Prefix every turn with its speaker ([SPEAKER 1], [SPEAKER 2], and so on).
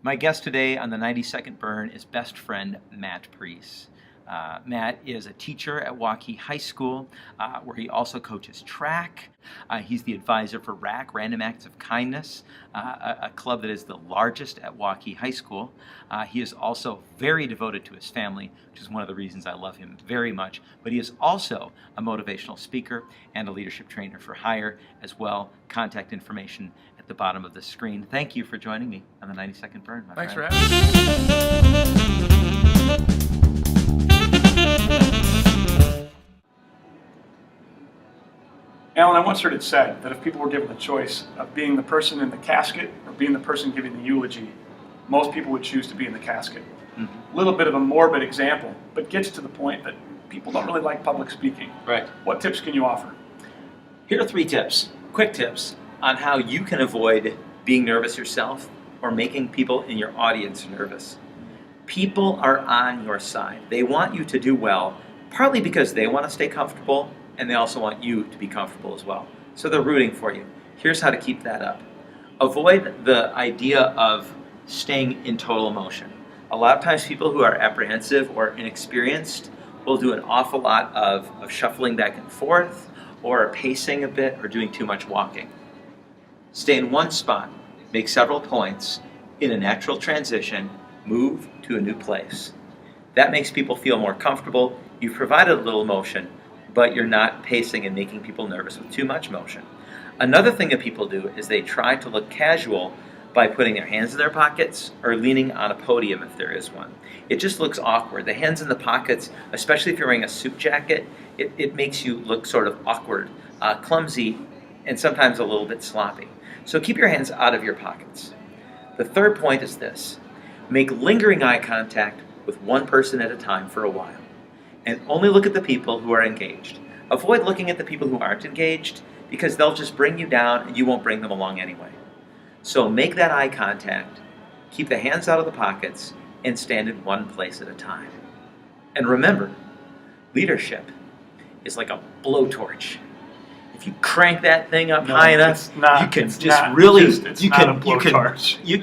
[SPEAKER 1] My guest today on the 90-Second Burn is best friend Matt Preece. Matt is a teacher at Waukee High School, where he also coaches track. He's the advisor for RAC, Random Acts of Kindness, a club that is the largest at Waukee High School. He is also very devoted to his family, which is one of the reasons I love him very much. But he is also a motivational speaker and a leadership trainer for hire as well. Contact information at the bottom of the screen. Thank you for joining me on the 90-Second Burn, my
[SPEAKER 2] Thanks
[SPEAKER 1] friend.
[SPEAKER 2] for having me.
[SPEAKER 3] Alan, I once heard it said that if people were given the choice of being the person in the casket or being the person giving the eulogy, most people would choose to be in the casket. A little bit of a morbid example, but gets to the point that people don't really like public speaking.
[SPEAKER 1] Right.
[SPEAKER 3] What tips can you offer?
[SPEAKER 1] Here are 3 tips, quick tips, on how you can avoid being nervous yourself or making people in your audience nervous. People are on your side. They want you to do well, partly because they want to stay comfortable, and they also want you to be comfortable as well. So they're rooting for you. Here's how to keep that up. Avoid the idea of staying in total emotion. A lot of times people who are apprehensive or inexperienced will do an awful lot of shuffling back and forth, or pacing a bit, or doing too much walking. Stay in one spot, make several points, in a natural transition, move to a new place. That makes people feel more comfortable. You've provided a little motion, but you're not pacing and making people nervous with too much motion. Another thing that people do is they try to look casual by putting their hands in their pockets or leaning on a podium if there is one. It just looks awkward. The hands in the pockets, especially if you're wearing a suit jacket, it makes you look sort of awkward, clumsy, and sometimes a little bit sloppy. So keep your hands out of your pockets. The third point is this: make lingering eye contact with one person at a time for a while, and only look at the people who are engaged. Avoid looking at the people who aren't engaged, because they'll just bring you down and you won't bring them along anyway. So make that eye contact, keep the hands out of the pockets, and stand in one place at a time. And remember, leadership is like a blowtorch. If you crank that thing up high enough, you can just really,
[SPEAKER 3] it's not a blowtorch.
[SPEAKER 1] Yeah.